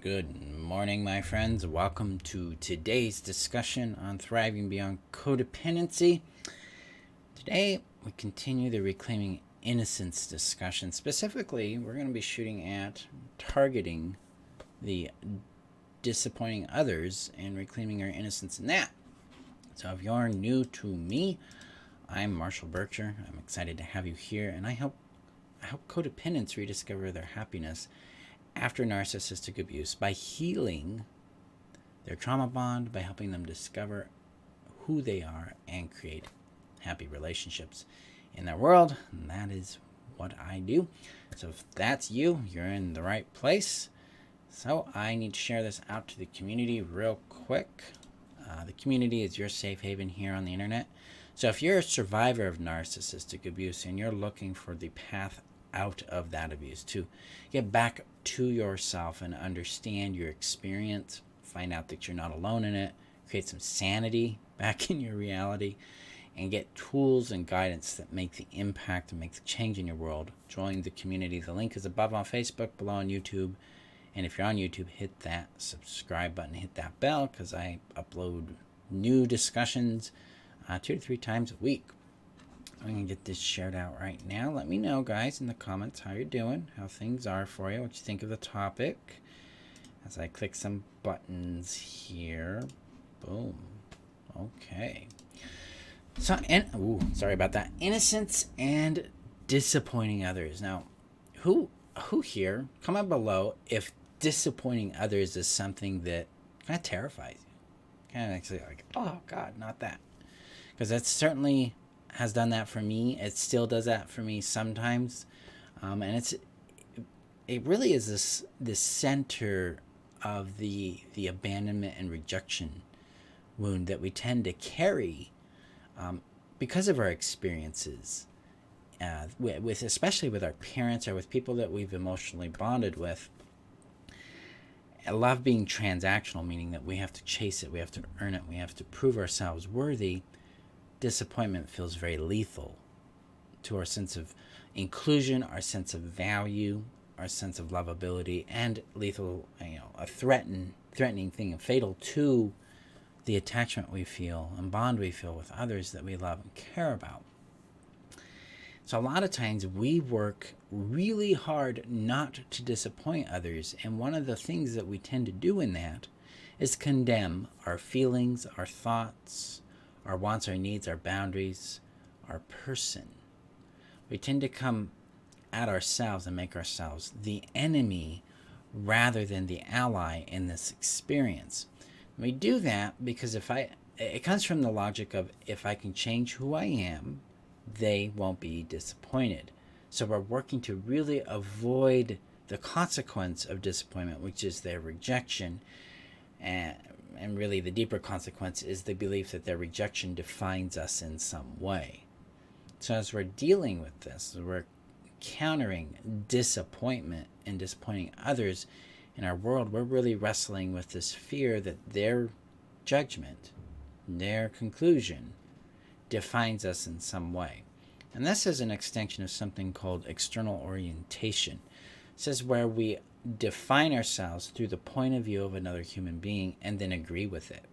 Good morning, my friends. Welcome to today's discussion on thriving beyond codependency. Today, we continue the reclaiming innocence discussion. Specifically, we're going to be shooting at targeting the disappointing others and reclaiming our innocence in that. So if you're new to me, I'm Marshall Burtcher. I'm excited to have you here, and I help codependents rediscover their happiness after narcissistic abuse by healing their trauma bond, by helping them discover who they are and create happy relationships in their world. And that is what I do. So if that's you, you're in the right place. So I need to share this out to the community real quick. The community is your safe haven here on the internet. So if you're a survivor of narcissistic abuse and you're looking for the path out of that abuse, to get back to yourself and understand your experience, find out that you're not alone in it, create some sanity back in your reality, and get tools and guidance that make the impact and make the change in your world, join the community. The link is above on Facebook, below on YouTube. And if you're on YouTube, hit that subscribe button, hit that bell, because I upload new discussions 2 to 3 times a week. I'm going to get this shared out right now. Let me know, guys, in the comments how you're doing, how things are for you, what you think of the topic. As I click some buttons here. Boom. Okay. So, sorry about that. Innocence and disappointing others. Now, who here, comment below if disappointing others is something that kind of terrifies you. Kind of actually like, oh, God, not that. Because that certainly has done that for me. It still does that for me sometimes. And it really is this center of the abandonment and rejection wound that we tend to carry because of our experiences with especially with our parents or with people that we've emotionally bonded with. I love being transactional, meaning that we have to chase it, we have to earn it, we have to prove ourselves worthy. Disappointment feels very lethal to our sense of inclusion, our sense of value, our sense of lovability, and lethal, a threatening thing, and fatal to the attachment we feel and bond we feel with others that we love and care about. So a lot of times we work really hard not to disappoint others, and one of the things that we tend to do in that is condemn our feelings, our thoughts, our wants, our needs, our boundaries, our person. We tend to come at ourselves and make ourselves the enemy rather than the ally in this experience. And we do that because it comes from the logic of, if I can change who I am, they won't be disappointed. So we're working to really avoid the consequence of disappointment, which is their rejection. And really the deeper consequence is the belief that their rejection defines us in some way. So as we're dealing with this, we're countering disappointment and disappointing others in our world, we're really wrestling with this fear that their judgment, their conclusion, defines us in some way. And this is an extension of something called external orientation. This is where we define ourselves through the point of view of another human being and then agree with it.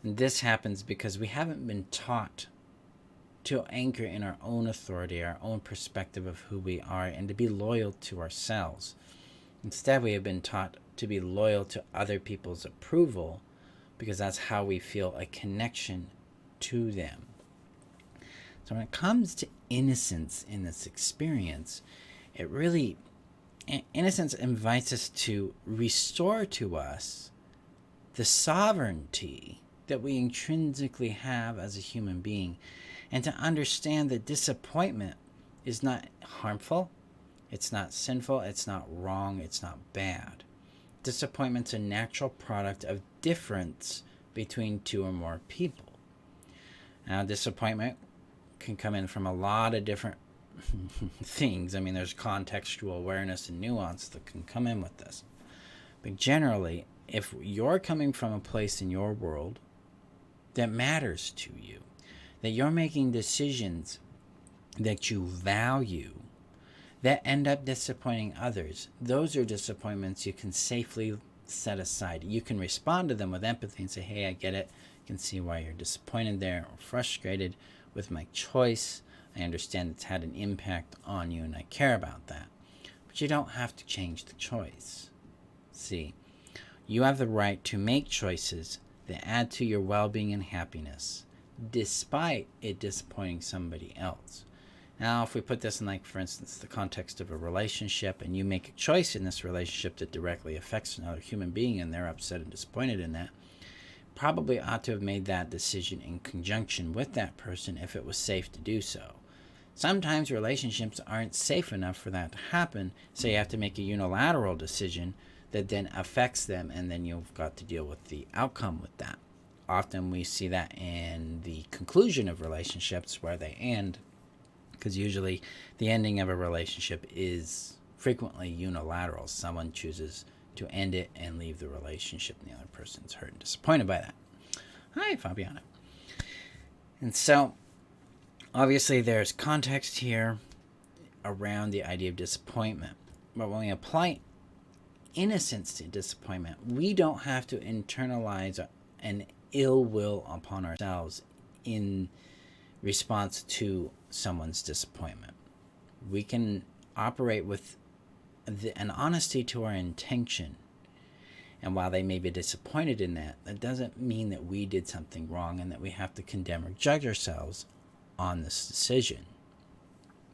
And this happens because we haven't been taught to anchor in our own authority, our own perspective of who we are, and to be loyal to ourselves. Instead, we have been taught to be loyal to other people's approval because that's how we feel a connection to them. So when it comes to innocence in this experience, innocence invites us to restore to us the sovereignty that we intrinsically have as a human being, and to understand that disappointment is not harmful, it's not sinful, it's not wrong, it's not bad. Disappointment's a natural product of difference between two or more people. Now, disappointment can come in from a lot of different things. I mean, there's contextual awareness and nuance that can come in with this. But generally, if you're coming from a place in your world that matters to you, that you're making decisions that you value, that end up disappointing others. Those are disappointments you can safely set aside. You can respond to them with empathy and say, hey, I get it. I can see why you're disappointed there or frustrated with my choice. I understand it's had an impact on you and I care about that. But you don't have to change the choice. See, you have the right to make choices that add to your well-being and happiness, despite it disappointing somebody else. Now, if we put this in, like, for instance, the context of a relationship, and you make a choice in this relationship that directly affects another human being, and they're upset and disappointed in that, probably ought to have made that decision in conjunction with that person if it was safe to do so. Sometimes relationships aren't safe enough for that to happen, so you have to make a unilateral decision that then affects them, and then you've got to deal with the outcome with that. Often we see that in the conclusion of relationships where they end, because usually the ending of a relationship is frequently unilateral. Someone chooses to end it and leave the relationship, and the other person's hurt and disappointed by that. Hi, Fabiana. And so, obviously, there's context here around the idea of disappointment. But when we apply innocence to disappointment, we don't have to internalize an ill will upon ourselves in response to someone's disappointment. We can operate with an honesty to our intention. And while they may be disappointed in that, that doesn't mean that we did something wrong and that we have to condemn or judge ourselves on this decision.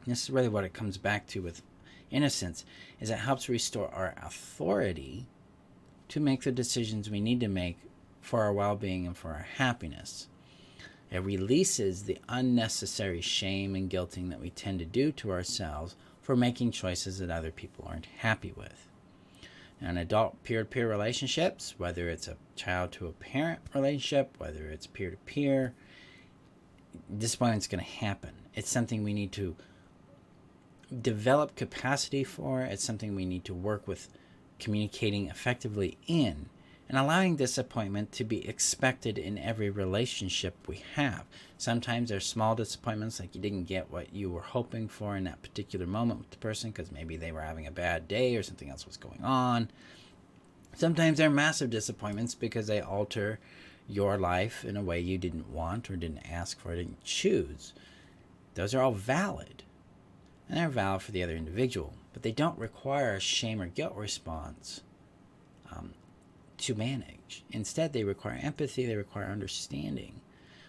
And this is really what it comes back to with innocence, is it helps restore our authority to make the decisions we need to make for our well-being and for our happiness. It releases the unnecessary shame and guilting that we tend to do to ourselves for making choices that other people aren't happy with. Now, in adult peer-to-peer relationships, whether it's a child to a parent relationship, whether it's peer-to-peer, disappointment's going to happen. It's something we need to develop capacity for. It's something we need to work with communicating effectively in, and allowing disappointment to be expected in every relationship we have. Sometimes there's small disappointments, like you didn't get what you were hoping for in that particular moment with the person because maybe they were having a bad day or something else was going on. Sometimes they're massive disappointments because they alter your life in a way you didn't want or didn't ask for or didn't choose. Those are all valid, and they're valid for the other individual, but they don't require a shame or guilt response to manage. Instead, they require empathy, they require understanding,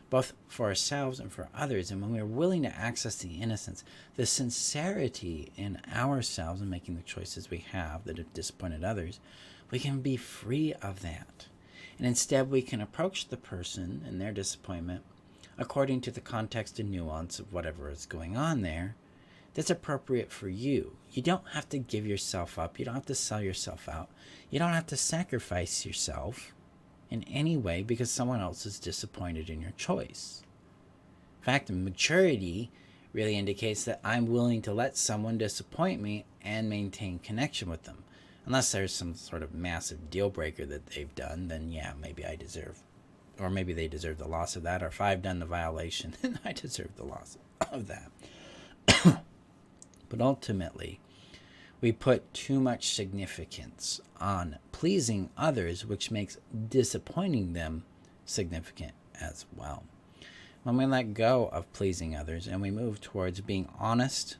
both for ourselves and for others. And when we're willing to access the innocence, the sincerity in ourselves and making the choices we have that have disappointed others, we can be free of that. And instead, we can approach the person and their disappointment according to the context and nuance of whatever is going on there that's appropriate for you. You don't have to give yourself up. You don't have to sell yourself out. You don't have to sacrifice yourself in any way because someone else is disappointed in your choice. In fact, maturity really indicates that I'm willing to let someone disappoint me and maintain connection with them. Unless there's some sort of massive deal breaker that they've done, then yeah, maybe I deserve, or maybe they deserve the loss of that, or if I've done the violation, then I deserve the loss of that. But ultimately, we put too much significance on pleasing others, which makes disappointing them significant as well. When we let go of pleasing others and we move towards being honest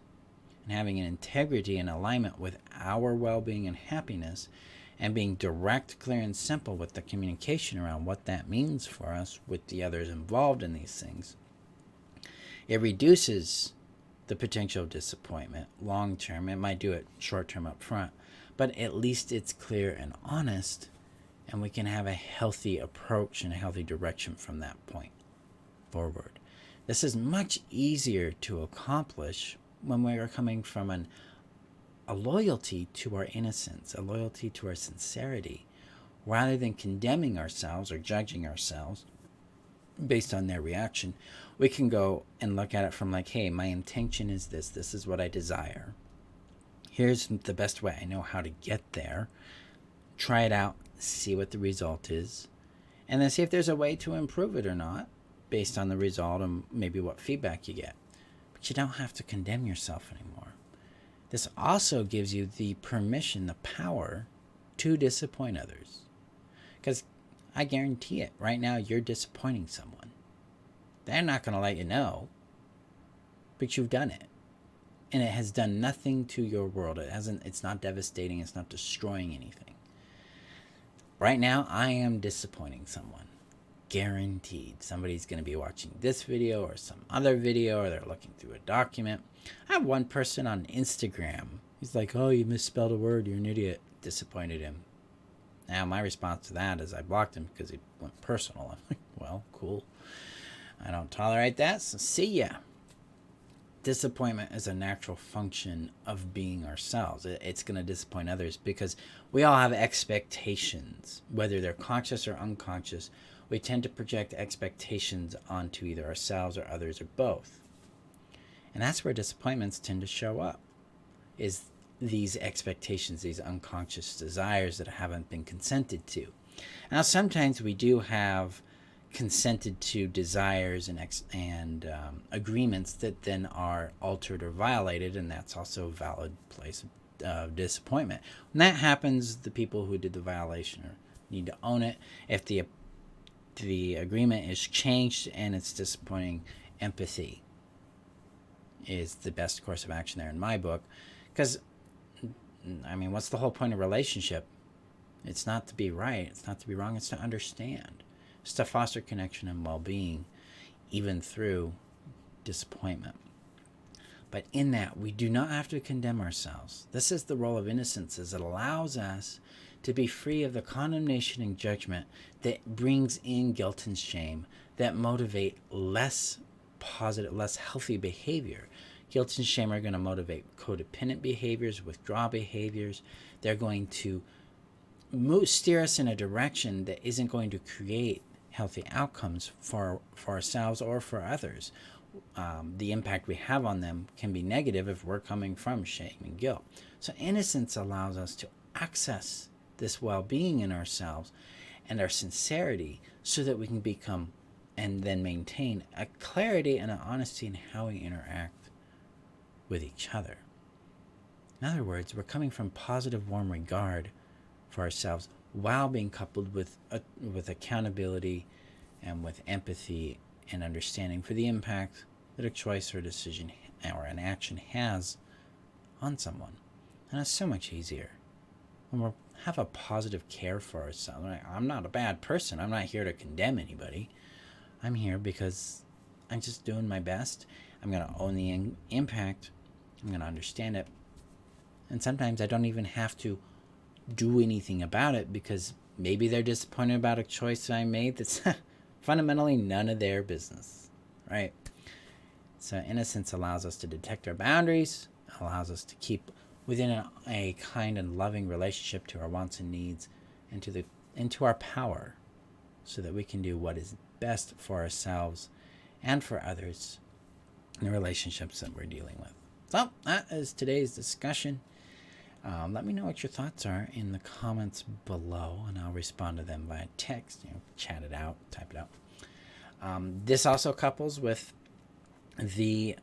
and having an integrity and alignment with our well-being and happiness, and being direct, clear, and simple with the communication around what that means for us with the others involved in these things, it reduces the potential of disappointment long term. It might do it short term up front, but at least it's clear and honest, and we can have a healthy approach and a healthy direction from that point forward. This is much easier to accomplish when we are coming from a loyalty to our innocence, a loyalty to our sincerity, rather than condemning ourselves or judging ourselves based on their reaction. We can go and look at it from like, hey, my intention is this. This is what I desire. Here's the best way I know how to get there. Try it out, see what the result is, and then see if there's a way to improve it or not based on the result and maybe what feedback you get. But you don't have to condemn yourself anymore. This also gives you the permission, the power to disappoint others. Because I guarantee it, right now you're disappointing someone. They're not going to let you know, but you've done it. And it has done nothing to your world. It's not devastating, it's not destroying anything. Right now, I am disappointing someone. Guaranteed. Somebody's going to be watching this video or some other video, or they're looking through a document. I have one person on Instagram. He's like, oh, you misspelled a word. You're an idiot. Disappointed him. Now, my response to that is I blocked him because he went personal. I'm like, well, cool. I don't tolerate that, so see ya. Disappointment is a natural function of being ourselves. It's going to disappoint others because we all have expectations, whether they're conscious or unconscious. We tend to project expectations onto either ourselves or others or both. And that's where disappointments tend to show up, is these expectations, these unconscious desires that haven't been consented to. Now, sometimes we do have consented to desires and agreements that then are altered or violated, and that's also a valid place of disappointment. When that happens, the people who did the violation need to own it. If the agreement is changed and it's disappointing, empathy is the best course of action there in my book. Because, I mean, what's the whole point of relationship? It's not to be right, it's not to be wrong, it's to understand. It's to foster connection and well-being, even through disappointment. But in that, we do not have to condemn ourselves. This is the role of innocence, as it allows us to be free of the condemnation and judgment that brings in guilt and shame, that motivate less positive, less healthy behavior. Guilt and shame are going to motivate codependent behaviors, withdrawal behaviors. They're going to steer us in a direction that isn't going to create healthy outcomes for ourselves or for others. The impact we have on them can be negative if we're coming from shame and guilt. So innocence allows us to access this well-being in ourselves and our sincerity so that we can become and then maintain a clarity and an honesty in how we interact with each other. In other words, we're coming from positive, warm regard for ourselves while being coupled with accountability and with empathy and understanding for the impact that a choice or a decision or an action has on someone. And it's so much easier when we have a positive care for ourselves. I'm not a bad person. I'm not here to condemn anybody. I'm here because I'm just doing my best. I'm going to own the impact. I'm going to understand it. And sometimes I don't even have to do anything about it because maybe they're disappointed about a choice I made that's fundamentally none of their business, right? So innocence allows us to detect our boundaries, allows us to keep within a kind and loving relationship to our wants and needs and to our power, so that we can do what is best for ourselves and for others in the relationships that we're dealing with. So that is today's discussion. Let me know what your thoughts are in the comments below, and I'll respond to them via text. Chat it out, type it out. This also couples with the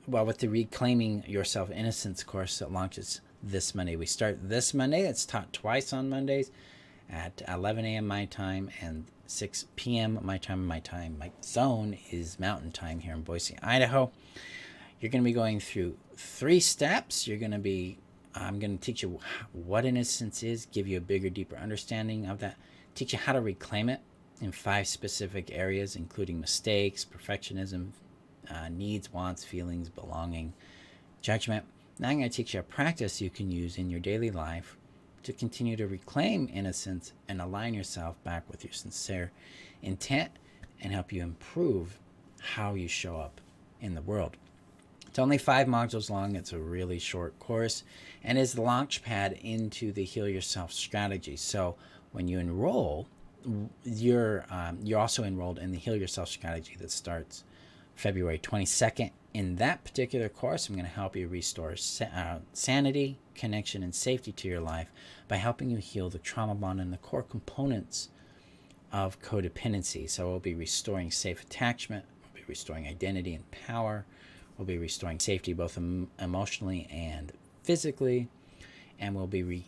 Reclaiming Yourself Innocence course that launches this Monday. We start this Monday. It's taught twice on Mondays at 11 a.m. my time and 6 p.m. my time. My zone is Mountain Time here in Boise, Idaho. You're going to be going through 3 steps. I'm going to teach you what innocence is, give you a bigger, deeper understanding of that, teach you how to reclaim it in 5 specific areas, including mistakes, perfectionism, needs, wants, feelings, belonging, judgment. Now I'm going to teach you a practice you can use in your daily life to continue to reclaim innocence and align yourself back with your sincere intent and help you improve how you show up in the world. It's only 5 modules long. It's a really short course and is the launch pad into the Heal Yourself strategy. So when you enroll, you're also enrolled in the Heal Yourself strategy that starts February 22nd. In that particular course, I'm going to help you restore sanity, connection, and safety to your life by helping you heal the trauma bond and the core components of codependency. So we'll be restoring safe attachment, we'll be restoring identity and power, We'll be restoring safety both emotionally and physically, and we'll be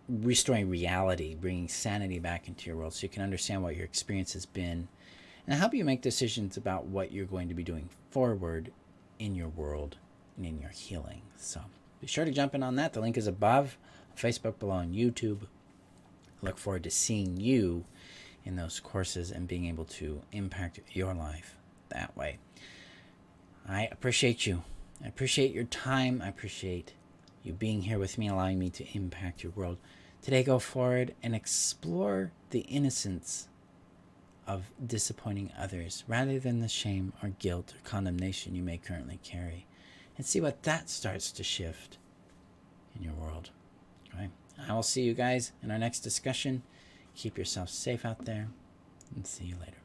restoring reality, bringing sanity back into your world so you can understand what your experience has been and help you make decisions about what you're going to be doing forward in your world and in your healing. So be sure to jump in on that. The link is above, on Facebook, below, on YouTube. I look forward to seeing you in those courses and being able to impact your life that way. I appreciate you. I appreciate your time. I appreciate you being here with me, allowing me to impact your world. Today, go forward and explore the innocence of disappointing others rather than the shame or guilt or condemnation you may currently carry, and see what that starts to shift in your world. All right. I will see you guys in our next discussion. Keep yourself safe out there, and see you later.